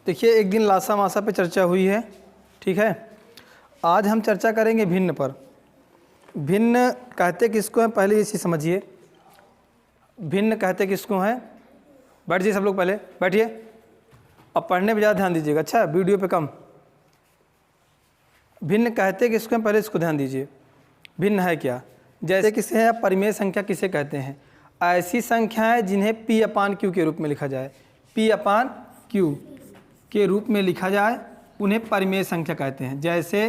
देखिए एक दिन लासा मासा पे चर्चा हुई है, ठीक है। आज हम चर्चा करेंगे भिन्न पर। भिन्न कहते किसको हैं, पहले ये चीज़ समझिए। भिन्न कहते किसको हैं? बैठ जाइए सब लोग, पहले बैठिए। अब पढ़ने पे ज़्यादा ध्यान दीजिएगा, अच्छा, वीडियो पे कम। भिन्न कहते किसको हैं, पहले इसको ध्यान दीजिए। भिन्न है क्या? जैसे किसे है परिमेय संख्या किसे कहते हैं? ऐसी संख्याएं जिन्हें P अपान Q के रूप में लिखा जाए, P अपान Q के रूप में लिखा जाए उन्हें परिमेय संख्या कहते हैं। जैसे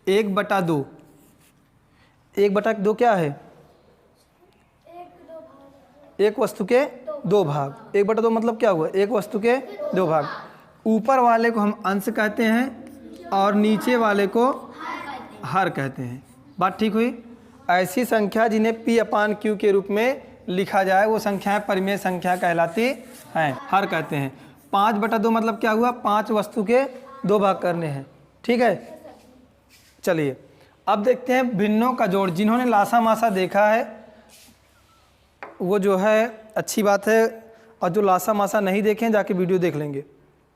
1/2, 1/2 क्या है? एक वस्तु के दो भाग। 1/2 मतलब क्या हुआ? एक वस्तु के दो भाग। ऊपर वाले को हम अंश कहते हैं और नीचे वाले को हर कहते हैं। बात ठीक हुई? ऐसी संख्या जिन्हें P अपान Q के रूप में लिखा जाए वो संख्याएं परिमेय संख्या कहलाती हैं, हर कहते हैं। 5/2 मतलब क्या हुआ? 5 वस्तु के दो भाग करने हैं, ठीक है। चलिए अब देखते हैं भिन्नों का जोड़। जिन्होंने लासा मासा देखा है वो जो है अच्छी बात है, और जो लासा मासा नहीं देखे हैं जाके वीडियो देख लेंगे,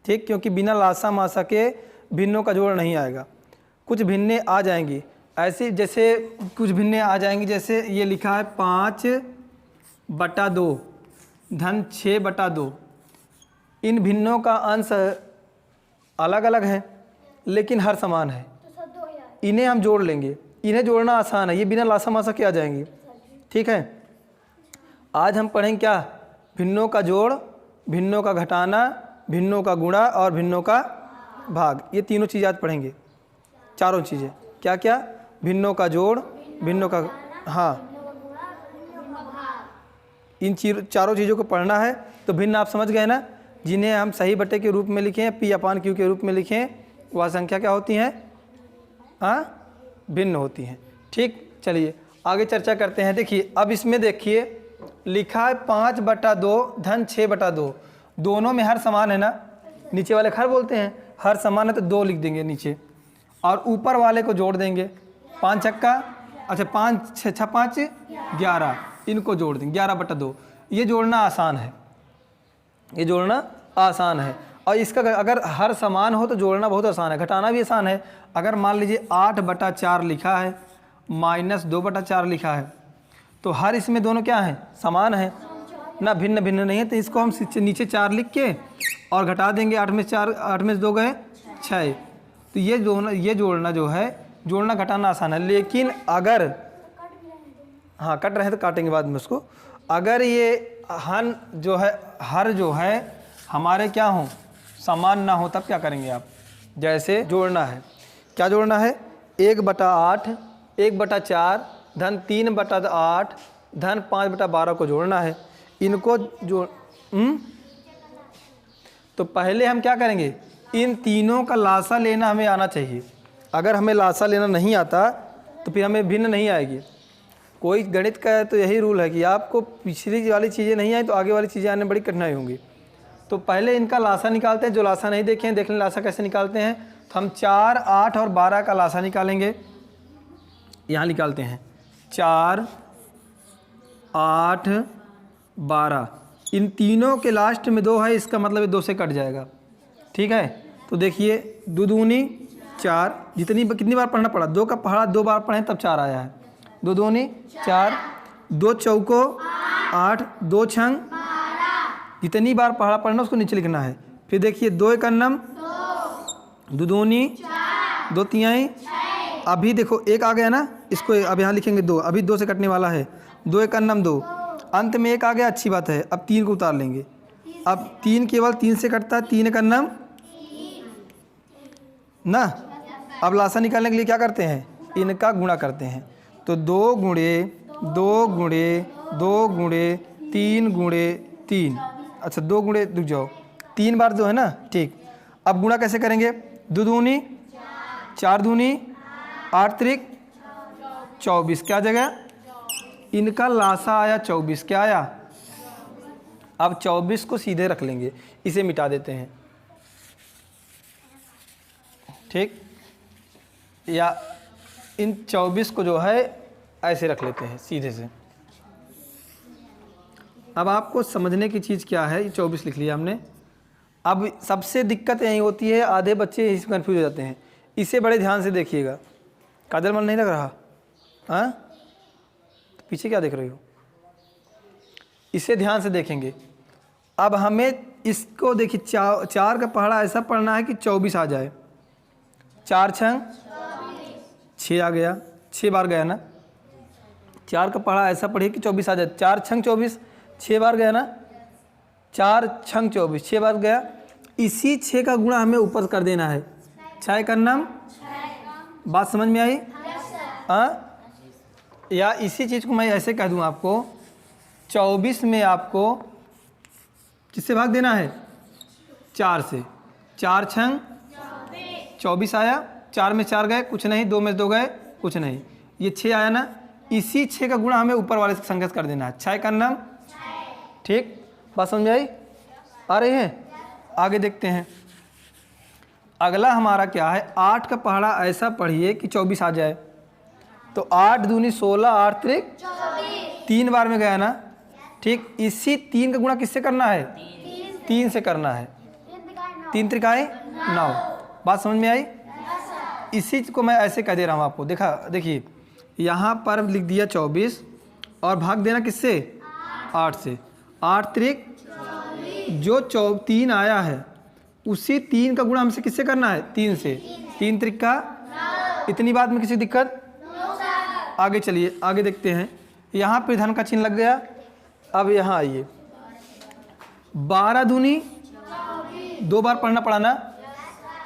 ठीक, क्योंकि बिना लासा मासा के भिन्नों का जोड़ नहीं आएगा। कुछ भिन्ने आ जाएंगी ऐसी, जैसे कुछ भिन्ने आ जाएंगी, जैसे ये लिखा है 5/2 धन 6/2। इन भिन्नों का अंश अलग अलग है लेकिन हर समान है। इन्हें हम जोड़ लेंगे, इन्हें जोड़ना आसान है, ये बिना लासा मासा के आ जाएंगी, ठीक है। आज हम पढ़ेंगे क्या? भिन्नों का जोड़, भिन्नों का घटाना, भिन्नों का गुणा और भिन्नों का भाग। ये तीनों चीज़ आज पढ़ेंगे, चारों चीज़ें। क्या क्या? भिन्नों का जोड़, भिन्नों का, हाँ, इन चारों चीज़ों को पढ़ना है। तो भिन्न आप समझ गए ना, जिन्हें हम सही बटे के रूप में लिखें, P अपान Q के रूप में लिखें, वह संख्या क्या होती हैं? हाँ, भिन्न होती हैं, ठीक। चलिए आगे चर्चा करते हैं। देखिए अब इसमें देखिए लिखा है 5/2 धन 6/2। दोनों में हर समान है ना, नीचे वाले हर बोलते हैं, हर समान है तो 2 लिख देंगे नीचे, और ऊपर वाले को जोड़ देंगे। 5 छक्का, अच्छा 5 6 5 11, इनको जोड़ देंगे 11/2। ये जोड़ना आसान है, ये जोड़ना आसान है। और इसका अगर हर समान हो तो जोड़ना बहुत आसान है, घटाना भी आसान है। अगर मान लीजिए 8/4 लिखा है माइनस 2/4 लिखा है, तो हर इसमें दोनों क्या हैं? समान है ना, भिन्न भिन्न नहीं है। तो इसको हम नीचे 4 लिख के और घटा देंगे। 8 में 4, 8 में 2 गए 6। तो ये जोड़ना जो है, जोड़ना घटाना आसान है। लेकिन अगर, हाँ कट रहे तो काटेंगे बाद में उसको। अगर ये हर जो है हमारे क्या हो, समान ना हो, तब क्या करेंगे आप? जैसे जोड़ना है, क्या जोड़ना है? 1/8, 1/4 धन 3/8 धन 5/12 को जोड़ना है। इनको जोड़ तो पहले हम क्या करेंगे? इन तीनों का लासा लेना हमें आना चाहिए। अगर हमें लासा लेना नहीं आता तो फिर हमें भिन्न नहीं आएगी। कोई गणित का तो यही रूल है कि आपको पिछली वाली चीज़ें नहीं आई तो आगे वाली चीज़ें आने में बड़ी कठिनाई होंगी। तो पहले इनका लासा निकालते हैं। जो लासा नहीं देखे हैं देख लें लासा कैसे निकालते हैं। तो हम 4, 8 और 12 का लासा निकालेंगे। यहाँ निकालते हैं 4, 8, 12। इन तीनों के लास्ट में 2 है, इसका मतलब 2 से कट जाएगा, ठीक है। तो देखिए 2 दूनी 4, कितनी बार पढ़ना पड़ा? 2 का पढ़ा 2 बार पढ़े तब 4 आया है। 2 दूनी 4, 2 चौको 8, 2 छंग, जितनी बार पढ़ना उसको नीचे लिखना है। फिर देखिए 2 एक अन्नम, 2 दूनी 2 तिहाई। अभी देखो 1 आ गया ना, इसको अब यहाँ लिखेंगे 2, अभी 2 से कटने वाला है। 2 एक अन्नम 2, अंत में 1 आ गया, अच्छी बात है। अब 3 को उतार लेंगे। अब 3 केवल 3 से कटता है, 3 एक अन्नम ना। अब लासा निकालने के लिए क्या करते हैं? इनका गुणा करते हैं। तो 2 गुणे 2 गुणे 2 गुणे 3 गुणे 3, अच्छा 2 गुणे, रुक जाओ, 3 बार 2 है ना, ठीक। अब गुणा कैसे करेंगे? 2 दूनी 4 दूनी 8 त्रिक 24, क्या जगह? इनका लासा आया 24, क्या आया? अब 24 को सीधे रख लेंगे, इसे मिटा देते हैं, ठीक। या इन 24 को जो है ऐसे रख लेते हैं सीधे से। अब आपको समझने की चीज़ क्या है, 24 लिख लिया हमने। अब सबसे दिक्कत यही होती है, आधे बच्चे इस कन्फ्यूज हो जाते हैं। इसे बड़े ध्यान से देखिएगा। काजल मन नहीं लग रहा? हाँ, पीछे क्या देख रही हो? इसे ध्यान से देखेंगे। अब हमें इसको देखिए, 4 का पहाड़ा ऐसा पढ़ना है कि 24 आ जाए। 4 छंग 6 आ गया, 6 बार गया ना। 4 का पहाड़ा ऐसा पढ़िए कि 24 आ जाए। 4 छंग 24, 6 बार गया ना। 4 छंग 24, 6 बार गया। इसी 6 का गुणा हमें ऊपर कर देना है। 6 का नाम, बात समझ में आई? हाँ, या इसी चीज़ को मैं ऐसे कह दूँ आपको, 24 में आपको किससे भाग देना है? 4 से। 4 छंग 24 आया, 4 में 4 गए, कुछ नहीं। 2 में 2 गए, कुछ नहीं। ये 6 आया ना। इसी 6 का गुणा हमें ऊपर वाले से संगत कर देना है। 6 का नाम, ठीक, बात समझ में आई? आ रही है? आगे देखते हैं। अगला हमारा क्या है? 8 का पहाड़ा ऐसा पढ़िए कि 24 आ जाए। तो 8 दूनी 16, 8 त्रिक 3 बार में गया ना, ठीक। इसी 3 का गुणा किससे करना है? 3 से करना है। 3 त्रिकाए 9, बात समझ में आई? इसी को मैं ऐसे कह दे रहा हूँ आपको। देखिए यहाँ पर लिख दिया 24 और भाग देना किससे? 8 से। 8 त्रिक जो 3 आया है, उसी 3 का गुणा हमसे किससे करना है? 3 से। 3 त्रिक का, इतनी बात में किसी दिक्कत? आगे चलिए, आगे देखते हैं। यहाँ पे धन का चिन्ह लग गया। अब यहाँ आइए, 12 दूनी 2 बार पढ़ना पड़ा ना।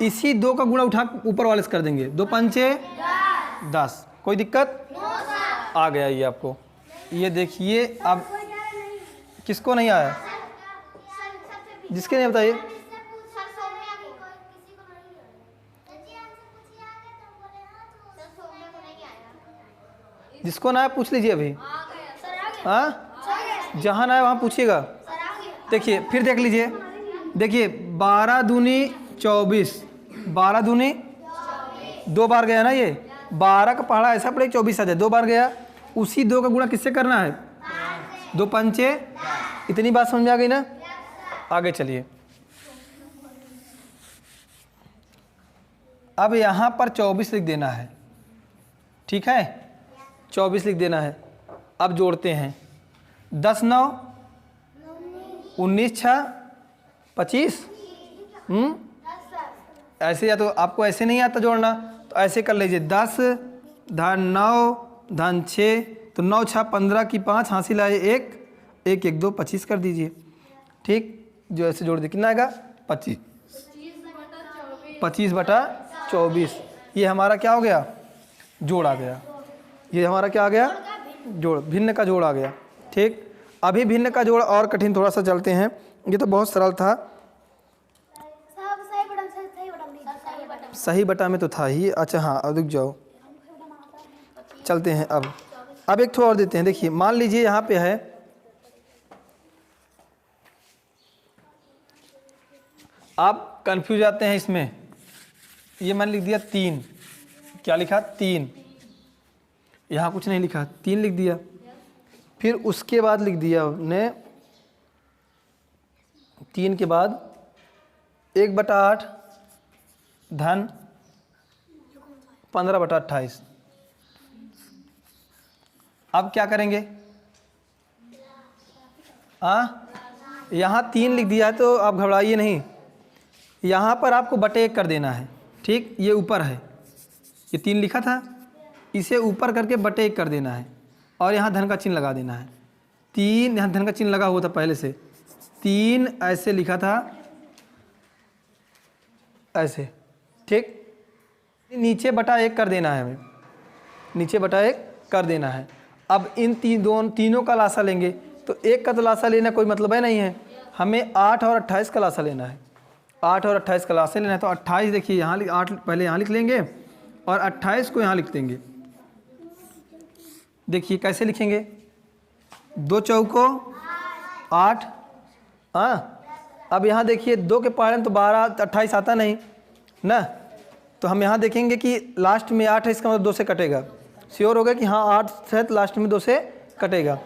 इसी 2 का गुणा उठा ऊपर वाले से कर देंगे। 2 पंचे 10, कोई दिक्कत? आ गया ये आपको। ये देखिए, अब किसको नहीं आया? जिसके नहीं बताइए। जिसको ना आया पूछ लीजिए अभी। हाँ, जहाँ ना आया वहाँ पूछिएगा। देखिए फिर देख लीजिए। देखिए 12 दूनी 24, 12 दूनी 2 बार गया ना। ये 12 का पहाड़ा ऐसा पड़े 24 आ जाए। 2 बार गया, उसी 2 का गुणा किससे करना है? 2 पंचे, इतनी बात समझ में आ गई ना। आगे चलिए। अब यहाँ पर 24 लिख देना है, ठीक है। 24 लिख देना है। अब जोड़ते हैं। 10 9 19 6 25। ऐसे, या तो आपको ऐसे नहीं आता जोड़ना तो ऐसे कर लीजिए। 10 धन 9 धन 6, तो 9 6 15 की 5 हासिल आए 1 1 1 2 25 कर दीजिए, ठीक। जो ऐसे जोड़ दिए कितना आएगा? 25 25/24। ये हमारा क्या हो गया? जोड़ आ गया। ये हमारा क्या आ गया? जोड़, भिन्न का जोड़ आ गया, ठीक। अभी भिन्न का जोड़ और कठिन थोड़ा सा चलते हैं। ये तो बहुत सरल था। सही बटा में तो था ही। अच्छा हाँ, अब रुक जाओ, चलते हैं। अब एक थोड़ा और देते हैं। देखिए मान लीजिए यहाँ पे है, आप कंफ्यूज आते हैं इसमें। ये मैंने लिख दिया 3, क्या लिखा? 3। यहाँ कुछ नहीं लिखा, 3 लिख दिया। फिर उसके बाद लिख दिया हमने 3 के बाद 1/8 धन 15/28। अब क्या करेंगे? यहाँ 3 लिख दिया है तो आप घबराइए नहीं। यहाँ पर आपको बटे 1 कर देना है, ठीक। ये ऊपर है, ये 3 लिखा था, इसे ऊपर करके बटे 1 कर देना है और यहाँ धन का चिन्ह लगा देना है। 3 यहाँ धन का चिन्ह लगा हुआ था पहले से। 3 ऐसे लिखा था, ऐसे, ठीक। नीचे बटा 1 कर देना है हमें, नीचे बटा 1 कर देना है। अब इन तीनों का लासा लेंगे तो 1 का तो लासा लेना कोई मतलब है नहीं है। हमें 8 और 28 का लासा लेना है। 8 और 28 का लासा लेना है तो 28 देखिए यहाँ 8 पहले यहाँ लिख लेंगे और 28 को यहाँ लिख देंगे। देखिए कैसे लिखेंगे? 2 चौको 8। अब यहाँ देखिए 2 के पहाड़े में तो 12 28 आता नहीं ना, तो हम यहाँ देखेंगे कि लास्ट में 8 है, इसका मतलब 2 से कटेगा। श्योर हो गया कि हाँ 8 है तो लास्ट में 2 से कटेगा।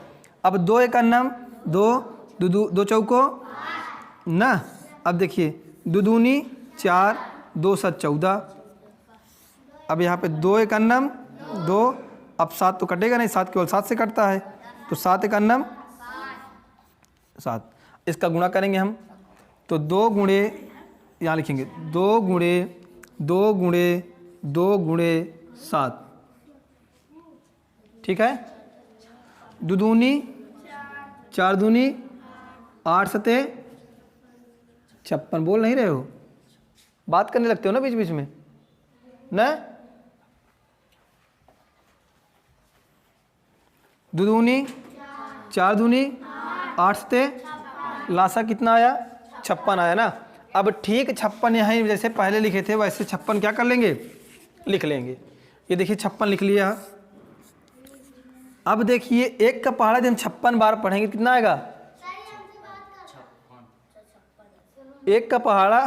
अब 2 एक अन्नम 2 2 चौको ना, अब देखिए 2 दूनी 4, 2 7 14। अब यहाँ पे 2 एक अन्नम 2, अब 7 तो कटेगा नहीं, 7 केवल 7 से कटता है, तो 7 एक अन्नम 7। इसका गुणा करेंगे हम, तो 2 गुणे, यहाँ लिखेंगे 2 गुणे 2 गुणे 2 गुणे 7, ठीक है। 2 दूनी 4 दूनी 8 सते 56। बोल नहीं रहे हो, बात करने लगते हो ना बीच बीच में ना। 2 दूनी 4 दूनी 8 सते, लासा कितना आया 56 आया ना। अब ठीक 56 यहाँ जैसे पहले लिखे थे वैसे 56 क्या कर लेंगे, लिख लेंगे। ये देखिए 56 लिख लिया। अब देखिए 1 का पहाड़ा जब 56 बार पढ़ेंगे कितना आएगा, 1 का पहाड़ा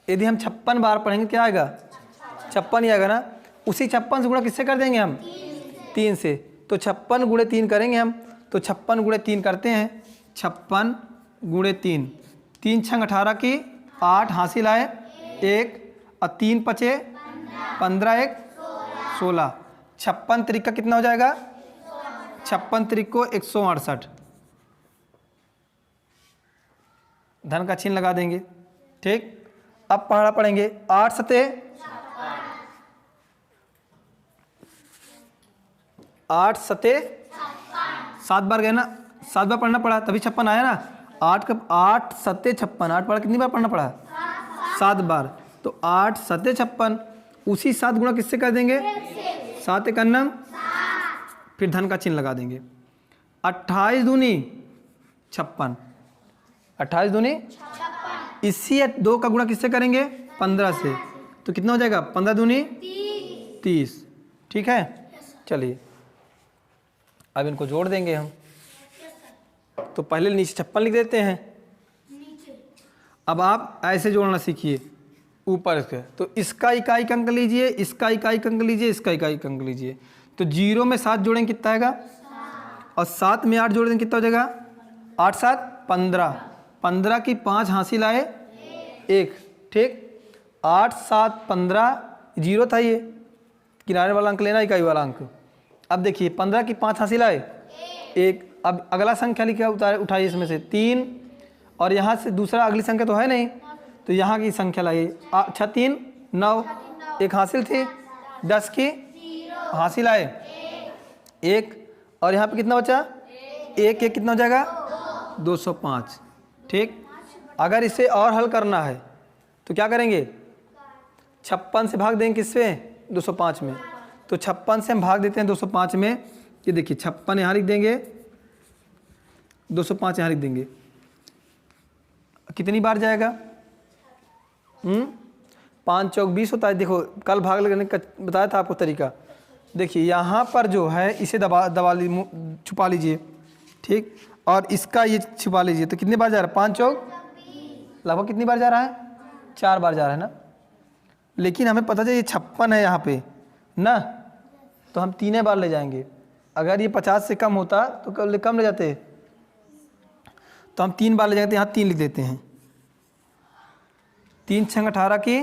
यदि हम 56 बार पढ़ेंगे क्या आएगा, 56 ही आएगा ना। उसी 56 से गुणा किससे कर देंगे हम, 3 से। तो 56 गुणे 3 करेंगे हम, तो 56 गुणे 3 करते हैं, 56 गुणे 3, 3 छंग 18 की 8 हासिल आए 1 और 3 पचे 15 1 16। 56 त्रिक का कितना हो जाएगा, 56 त्रिक को 168। धन का चिन्ह लगा देंगे, ठीक। अब पहाड़ा पढ़ेंगे 8 सते 8 सते 7 बार गए ना, 7 बार पढ़ना पड़ा तभी 56 आया ना। 8 सते 56, 8 पढ़ा कितनी बार पढ़ना पड़ा, 7 बार। तो 8 सते 56, उसी 7 गुणा किससे कर देंगे, 7 एक अन्नम, फिर धन का चिन्ह लगा देंगे। 28 दूनी 56, 28 दूनी, इसी 2 का गुणा किससे करेंगे, 15 से। तो कितना हो जाएगा, 15 दूनी 30, ठीक है। चलिए अब इनको जोड़ देंगे हम, तो पहले नीचे 56 लिख देते हैं। अब आप ऐसे जोड़ना सीखिए ऊपर के, तो इसका इकाई अंक लीजिए, इसका इकाई अंक लीजिए, इसका इकाई अंक लीजिए। तो 0 में 7 जोड़ेंगे कितना आएगा, और 7 में 8 जोड़ देंगे कितना हो जाएगा, 8 7 15, 15 की 5 हासिल आए 1, ठीक। 8 7 15, 0 था ये, किनारे वाला अंक लेना, इकाई वाला अंक। अब देखिए 15 की 5 हासिल आए 1। अब अगला संख्या लिखा उठाइए इसमें से 3, और यहाँ से दूसरा अगली संख्या तो है नहीं, तो यहाँ की संख्या लाइए। 6 3 9, 1 हासिल थी, 10 की हासिल आए 1, और यहाँ पे कितना बचा 1 1 कितना हो जाएगा 205, ठीक। अगर इसे और हल करना है तो क्या करेंगे, 56 से भाग देंगे किससे, 205 में। तो 56 से हम भाग देते हैं 205 में। ये देखिए 56 यहाँ लिख देंगे, 205 यहाँ लिख देंगे, कितनी बार जाएगा, 5 चौक 20 होता है। देखो कल भाग लगाने का बताया था आपको तरीका। देखिए यहाँ पर जो है इसे छुपा लीजिए, ठीक, और इसका ये छुपा लीजिए। तो कितनी बार जा रहा है, 5 चौक लगभग कितनी बार जा रहा है, 4 बार जा रहा है ना। लेकिन हमें पता चले ये 56 है यहाँ पे ना, तो हम 3 बार ले जाएंगे। अगर ये 50 से कम होता तो कम ले जाते, तो हम 3 बार ले जाएंगे। तो यहाँ 3 लिख देते हैं, 3 छंग 18 की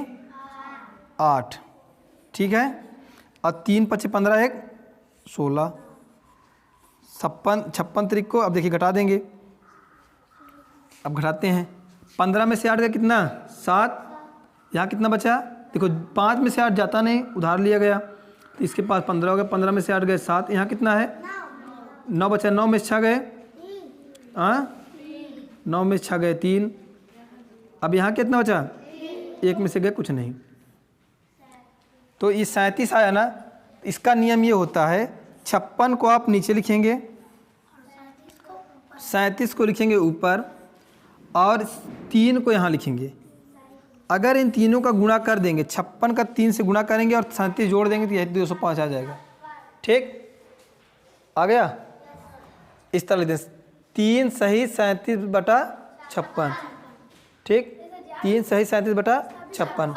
8, ठीक है, और 3 5 15 1 16। 56 त्रिक को अब देखिए घटा देंगे। अब घटाते हैं, 15 में से 8 गया कितना 7, यहाँ कितना बचा, देखो 5 में से 8 जाता नहीं, उधार लिया गया, तो इसके पास 15 हो गया। 15 में से 8 गए 7, यहाँ कितना है 9 बचा, 9 में से 6 गए, हाँ 9 में से 6 गए 3। अब यहाँ कितना बचा, 1 में से गए कुछ नहीं। तो ये 37 आया ना। इसका नियम ये होता है, 56 को आप नीचे लिखेंगे, 37 को लिखेंगे ऊपर, और 3 को यहाँ लिखेंगे। अगर इन तीनों का गुणा कर देंगे, 56 का 3 से गुणा करेंगे और 37 जोड़ देंगे तो यही 205 आ जाएगा, ठीक। आ गया, इस तरह लिख दें, 3 सही 37/56, ठीक, 3 सही 37/56।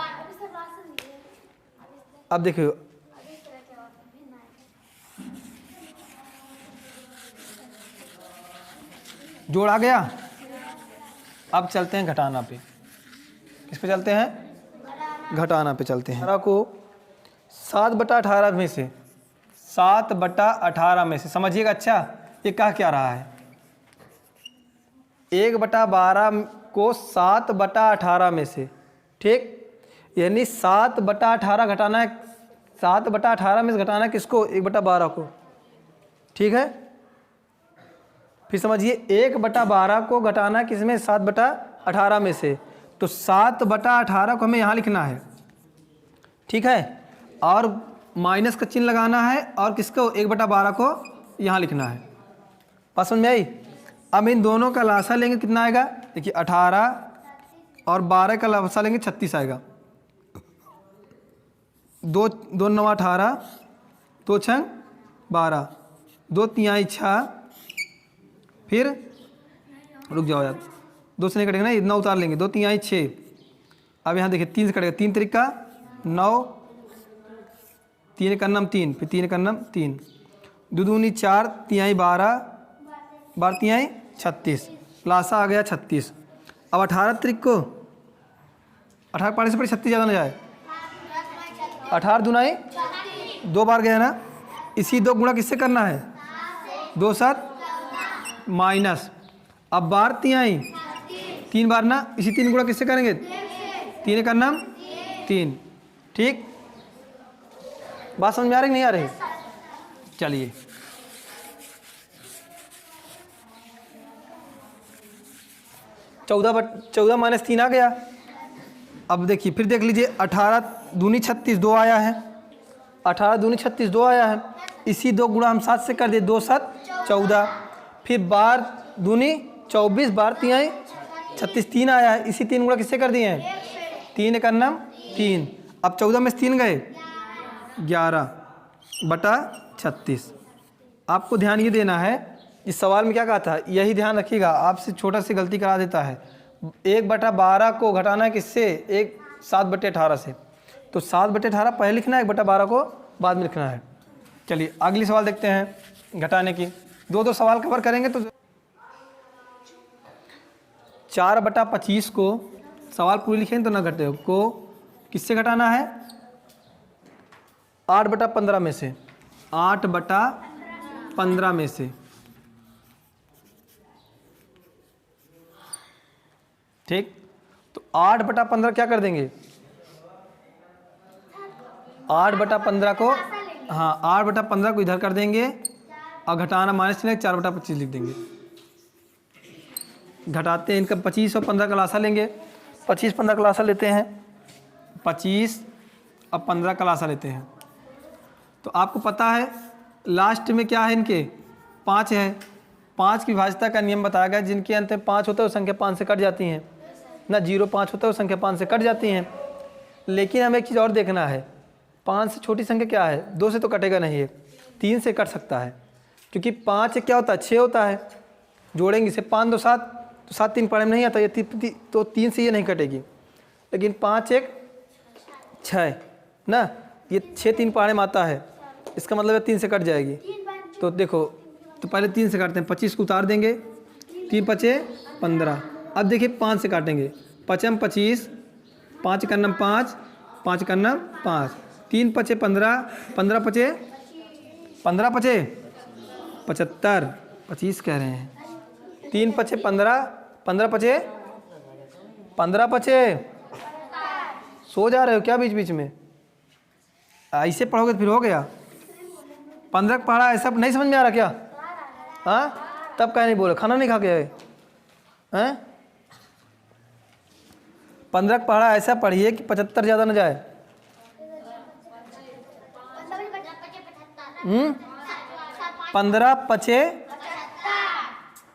अब देखिए जोड़ आ गया। अब चलते हैं घटाना पे। किस पे चलते हैं? घटाना पे चलते हैं। 18 को 7/18 में से 7/18 में से समझिएगा। अच्छा ये कह क्या रहा है? 1/12 को 7/18 में से, ठीक, यानी 7/18 घटाना है, 7/18 में से घटाना है किसको? 1/12 को, ठीक है। फिर समझिए 1/12 को घटाना है किसमें? 7/18 में से, तो 7/18 को हमें यहाँ लिखना है, ठीक है, और माइनस का चिन्ह लगाना है और किसको? 1/12 को यहाँ लिखना है। बात समझ में आई? अब इन दोनों का लासा लेंगे, कितना आएगा? देखिए 18 और 12 का लासा लेंगे 36 आएगा। 2 2 9 18, 2 6 12, 2 3 6, फिर रुक जाओ यार, 2 से नहीं कटेगा ना, इतना उतार लेंगे, 2 3 6। अब यहाँ देखिए 3 से कटेगा, 3 तरीका 9, 3 का नाम 3, फिर 3 का नाम 3, 2 दूनी 4, 3 12, 12 3 36, लासा आ गया 36। अब 18 तरीक को 18 पाने से पड़े 36 ज़्यादा ना जाए, 18 दूनाई 2 बार गया ना, इसी 2 गुणा किससे करना है? 2 7 माइनस, अब 12 3 बार ना, इसी 3 गुणा किससे करेंगे? 3 का नाम 3, ठीक। बात समझ में आ रही नहीं आ रही? चलिए 14 माइनस 3 आ गया। अब देखिए फिर देख लीजिए, 18 दूनी 36 2 आया है, 18 दूनी 36 2 आया है, इसी 2 गुणा हम 7 से कर दिए, 2 7 14, फिर 12 दूनी 24, 12 3 36 3 आया है, इसी 3 गुणा किससे कर दिए हैं? 3 का नाम 3। अब 14 में से 3 गए 11/36। आपको ध्यान ये देना है, इस सवाल में क्या कहा था, यही ध्यान रखिएगा, आपसे छोटा सी गलती करा देता है। 1/12 को घटाना है किससे? 7/18 से, तो 7/18 पहले लिखना है, 1/12 को बाद में लिखना है। चलिए अगली सवाल देखते हैं घटाने की। 2 सवाल कवर करेंगे तो 4/25 को, सवाल पूरी लिखेंगे तो ना घटे को किससे घटाना है? 8/15 में से, 8/15 में से, ठीक। तो 8/15 क्या कर देंगे? 8/15 को, हाँ 8/15 को इधर कर देंगे और घटाना माइनस चिन्ह 4/25 लिख देंगे। घटाते हैं इनका 25 और 15 का लासा लेंगे, 25 15 का लासा लेते हैं, 25 और 15 का लासा लेते हैं। तो आपको पता है लास्ट में क्या है, इनके 5 है। 5 की विभाज्यता का नियम बताया गया, जिनके अंत में 5 होता है वो संख्या 5 से कट जाती हैं ना, 0 5 होता है वो संख्या 5 से कट जाती हैं। लेकिन हमें एक चीज़ और देखना है, 5 से छोटी संख्या क्या है? 2 से तो कटेगा नहीं है, 3 से कट सकता है, क्योंकि 5 से क्या होता है? 6 होता है। जोड़ेंगे इसे 5 2 7, तो 7 3 पढ़ने में नहीं आता, ये तो 3 से ये नहीं कटेगी। लेकिन 5 1 6 ना, ये 6 3 पढ़ने में आता है, इसका मतलब है 3 से कट जाएगी। तो देखो, तो पहले 3 से काटते हैं, 25 को उतार देंगे, 3 5 15। अब देखिए 5 से काटेंगे, 5 25, 5 का नाम 5, 5 का नाम 5, 3 5 15, 15 5 15 5 75, 25 कह रहे हैं, 3 5 15, 15 5 15 5। सो जा रहे हो क्या बीच बीच में? ऐसे पढ़ोगे तो फिर हो गया। 15 का पढ़ा ऐसा नहीं समझ में आ रहा क्या? हाँ, तब क्या नहीं बोले, खाना नहीं खा के आए हैं? 15 का पढ़ा ऐसा पढ़िए कि 75 ज़्यादा न जाए। 15 5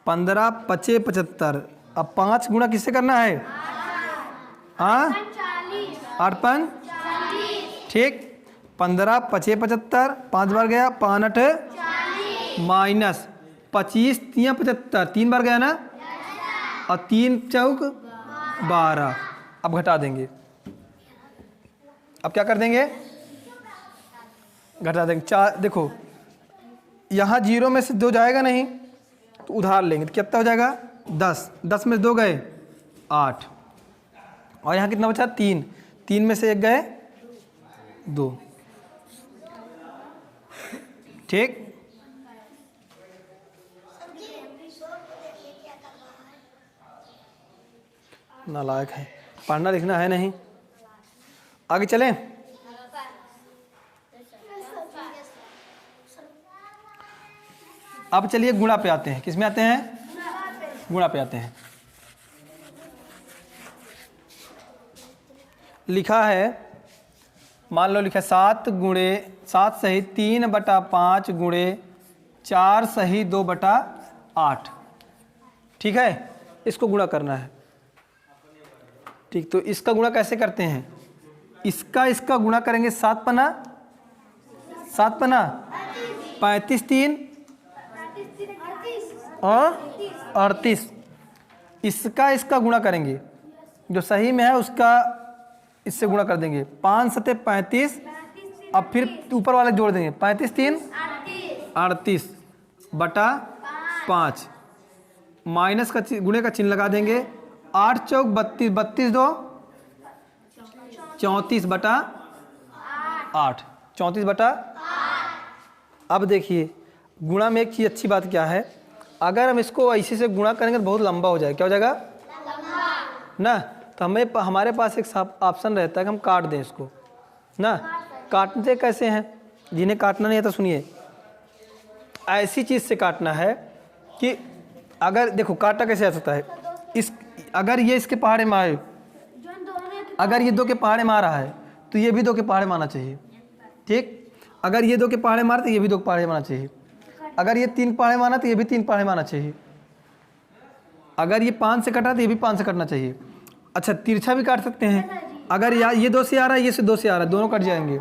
15 5 75। अब 5 गुणा किससे करना है? हाँ 8 5, ठीक। 15 5 75, 5 बार गया, 5 8 माइनस 25 3 75, 3 बार गया ना, और 3 चौक 12। अब घटा देंगे, अब क्या कर देंगे? घटा देंगे। 4 देखो यहाँ 0 में से 2 जाएगा नहीं, तो उधार लेंगे तो कितना हो जाएगा? 10। 10 में 2 गए 8, और यहाँ कितना बचा 3, 3 में से 1 गए 2। ठीक, नालायक है, पढ़ना लिखना है नहीं। आगे चलें। अब चलिए गुणा पे आते हैं। किस में आते हैं? गुणा पे आते हैं। लिखा है, मान लो लिखा 7 गुणे 7 सही 3/5 गुणे 4 सही 2/8। ठीक है, इसको गुणा करना है। ठीक, तो इसका गुणा कैसे करते हैं? इसका गुणा करेंगे 7 पना 35 3 और 38। इसका गुणा करेंगे, जो सही में है उसका इससे गुणा कर देंगे। 5 सते 35, अब फिर ऊपर वाले जोड़ देंगे 35 3 38 बटा 5, माइनस का गुणे का चिन्ह लगा देंगे। 8 चौक 32, 32 2 34 बटा 8, 34 बटा। अब देखिए गुणा में एक चीज़ अच्छी बात क्या है, अगर हम इसको ऐसे से गुणा करेंगे तो बहुत लंबा हो जाएगा। क्या हो जाएगा? ना, तो हमारे पास एक ऑप्शन रहता है कि हम काट दें इसको ना। काटते कैसे हैं? जिन्हें काटना नहीं है तो सुनिए, ऐसी चीज़ से काटना है कि अगर देखो काटा कैसे आ सकता है। अगर ये इसके पहाड़े मारे, अगर ये 2 के पहाड़े मार रहा है तो ये भी 2 के पहाड़े मारना चाहिए। ठीक, अगर ये 2 के पहाड़े मारे तो ये भी 2 के पहाड़े मारना चाहिए। अगर ये 3 पहाड़े मारा तो ये भी 3 पहाड़े मारना चाहिए। अगर ये 5 से कटा तो ये भी 5 से कटना चाहिए। अच्छा, तिरछा भी काट सकते हैं। अगर ये 2 से आ रहा है, ये से 2 से आ रहा है, दोनों कट जाएंगे।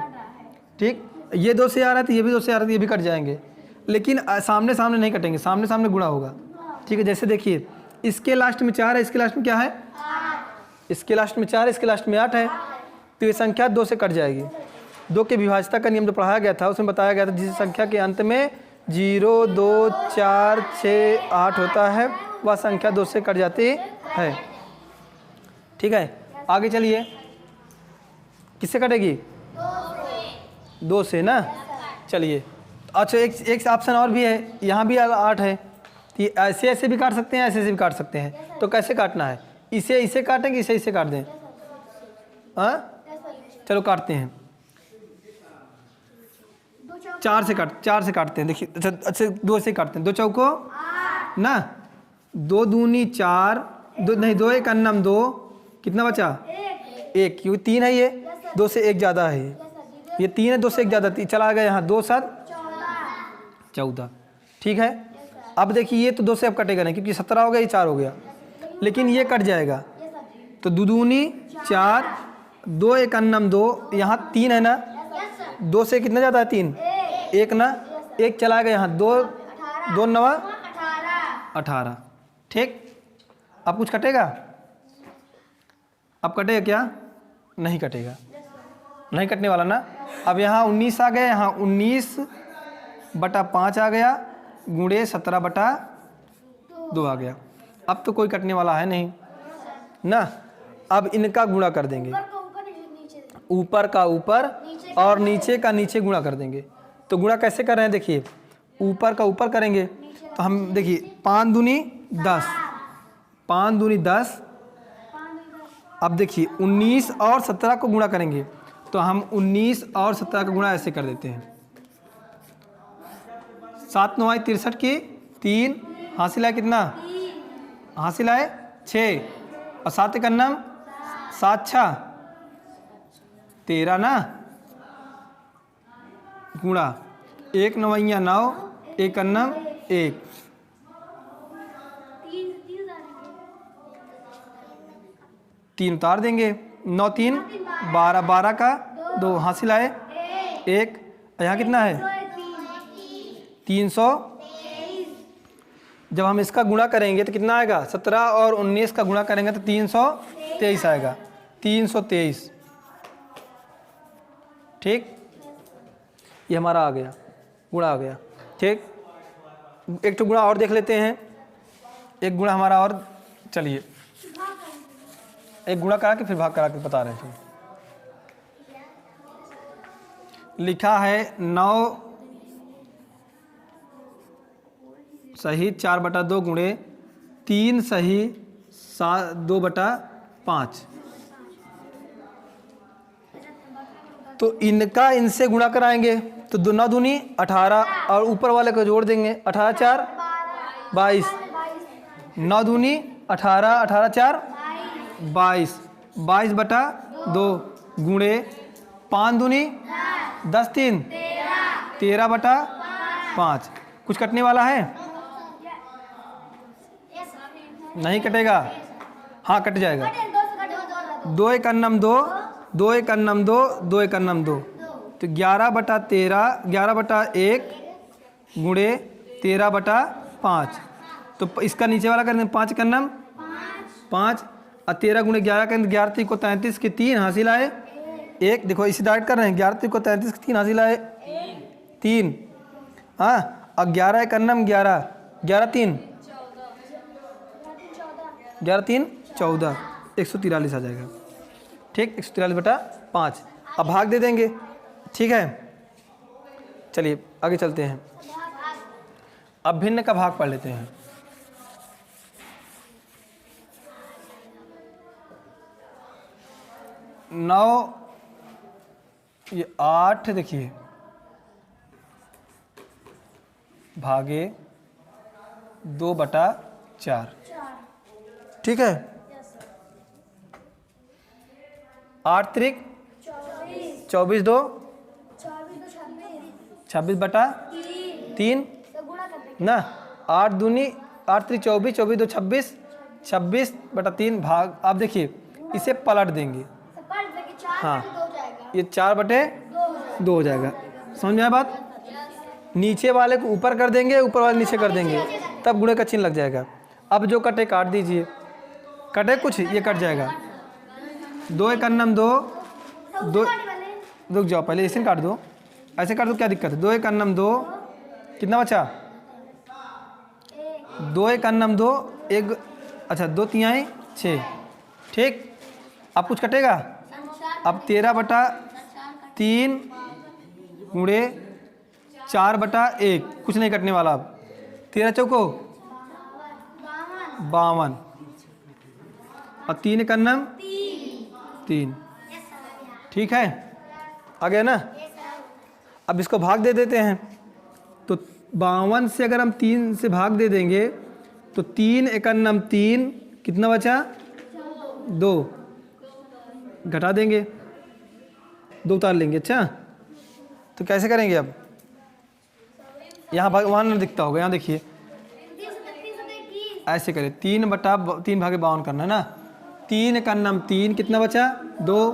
ठीक, ये 2 से आ रहा है तो ये भी 2 से आ रहा है तो ये भी कट जाएंगे। लेकिन सामने सामने नहीं कटेंगे, सामने सामने गुणा होगा। ठीक है, जैसे देखिए इसके लास्ट में 4 है, इसके लास्ट में क्या है? इसके लास्ट में 4 है, इसके लास्ट में 8 है, तो ये संख्या 2 से कट जाएगी। 2 के विभाज्यता का नियम जो पढ़ाया गया था उसमें बताया गया था जिस संख्या के अंत में 0 2 4 6 8 होता है वह संख्या 2 से कट जाती है। ठीक है, आगे चलिए। किससे कटेगी? 2 से ना। चलिए, अच्छा एक ऑप्शन और भी है, यहाँ भी 8 है, तो ये ऐसे भी काट सकते हैं, ऐसे भी काट सकते हैं। तो कैसे काटना है? इसे काटेंगे, इसे काट दें। हाँ, चलो काटते हैं। 4 से काटते हैं। देखिए, अच्छा 2 से काटते हैं। 2 चौको ना, 2 दूनी 4, 2 1 अन्नम 2, कितना बचा? 1, क्योंकि 3 है, ये 2 से 1 ज़्यादा है, ये 3 है, 2 से 1 ज़्यादा, चला गया यहाँ 2 7 14। ठीक है, अब देखिए ये तो 2 से अब कटेगा नहीं क्योंकि 17 हो गया, ये 4 हो गया, लेकिन ये कट जाएगा। तो 2 दूनी 4, 2 1 अन्नम 2, यहाँ 3 है ना, 2 से कितना ज़्यादा है? 3, 1 ना, 1 चला गया यहाँ, 2 9 18। ठीक, अब कुछ कटेगा? अब कटेगा क्या? नहीं कटेगा, नहीं कटने वाला ना। अब यहाँ 19 आ गया, यहाँ 19 बटा 5 आ गया, गुणे 17 बटा 2 आ गया। अब तो कोई कटने वाला है नहीं ना। अब इनका गुणा कर देंगे, ऊपर का ऊपर और नीचे का नीचे गुणा कर देंगे। तो गुणा कैसे कर रहे हैं? देखिए, ऊपर का ऊपर करेंगे तो हम देखिए 5 दूनी 10, 5 दूनी 10। अब देखिए 19 और 17 को गुणा करेंगे तो हम 19 और 17 का गुणा ऐसे कर देते हैं। 7 9 63 की 3 हासिल आए कितना? हासिल आए 6 और 7 1 अन्नम 7 6 13 ना, गुणा 1 9 9, 1 अन्नम 1, 3 उतार देंगे, 9 3 12, 12 का 2 हासिल आए 1, यहाँ कितना है? 300। जब हम इसका गुणा करेंगे तो कितना आएगा? 17 और 19 का गुणा करेंगे तो 323 आएगा, 323। ठीक, ये हमारा आ गया, गुणा आ गया। ठीक, एक तो गुणा और देख लेते हैं, एक गुणा हमारा और। चलिए एक गुणा करा के फिर भाग करा के बता रहे थे। लिखा है 9 सही 4/2 गुणे 3 सही 2/5। तो इनका इनसे गुणा कराएंगे तो 2 दूनी 18 और ऊपर वाले को जोड़ देंगे। 18 4 22, 9 दूनी 18, 18 4 22, 22/2 गुणे 5 दूनी 10 3 13/5। कुछ कटने वाला है? नहीं कटेगा। हाँ कट जाएगा। 2 1 अन्नम 2, 2 1 अन्नम 2, 2 1 अन्नम 2, तो 11/13, 11/1 गुणे 13/5। तो इसका नीचे वाला कर दें 5 1 अन्नम 5 और 13 गुणे 11 करें 11 3 को 33 के 3 हासिल आए 1। देखो इसी डायरेक्ट कर रहे हैं। 11 3 को 33 के 3 हासिल आए 3। हाँ और 11 1 अन्नम 11, 11 3 14, 143 आ जाएगा। ठीक, 143/5। अब भाग दे देंगे। ठीक है, चलिए आगे चलते हैं। अब भिन्न का भाग पढ़ लेते हैं। 9 ये 8 देखिए भागे 2/4। ठीक है, 8 त्रिक 24 2 26/3 ना। 8 दूनी 8 त्रिक 24, 24 2 26, 26/3 भाग। आप देखिए इसे पलट देंगे। हाँ ये 4/2 हो जाएगा। समझ में आया बात? नीचे वाले को ऊपर कर देंगे, ऊपर वाले नीचे कर देंगे, तब गुणे का चिन्ह लग जाएगा। अब जो कटे काट दीजिए। कटे कुछ ये कट जाएगा। 2 1 अन्नम 2, 2 रुक जाओ पहले इसे काट दो। ऐसे काट दो, क्या दिक्कत है? 2 1 अन्नम 2 कितना बचा? 2 1 अन्नम 2 1, अच्छा 2 3 6। ठीक, अब कुछ कटेगा? अब 13/3 गुणे 4/1, कुछ नहीं कटने वाला। अब 13 चौको 52 और 3 1 अन्नम 3। ठीक है, आ गया ना? अब इसको भाग दे देते हैं। तो 52 से अगर हम 3 से भाग दे देंगे तो 3 1 अन्नम 3 कितना बचा? 2 घटा देंगे, 2 उतार लेंगे। अच्छा तो कैसे करेंगे? अब यहाँ भगवान दिखता होगा, यहाँ देखिए ऐसे करें। 3/3 भागे 52 करना है ना। 3 1 अन्नम 3 कितना बचा? 2,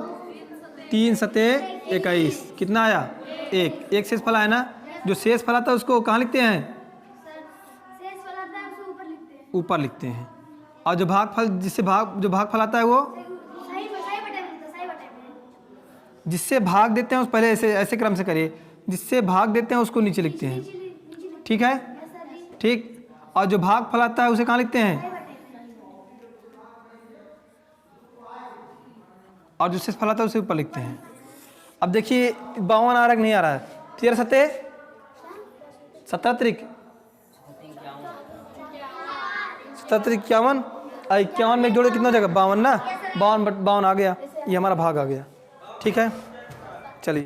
3 7 21 कितना आया? 1। 1 शेष फल आया ना। जो शेष फल आता है उसको कहाँ लिखते हैं? ऊपर लिखते हैं। और जो भागफल जो भागफल आता है वो जिससे भाग देते हैं उस पहले ऐसे क्रम से करिए। जिससे भाग देते हैं उसको नीचे लिखते हैं। ठीक है, ठीक। और जो भागफल आता है उसे कहाँ लिखते हैं? और जो शेष फल आता है उसे ऊपर लिखते हैं। अब देखिए 52 आ रहा कि नहीं आ रहा है? 13 7 17 त्रिक 51, 51 में जोड़े कितना हो जाएगा? 52 ना। 52 आ गया, ये हमारा भाग आ गया। ठीक है।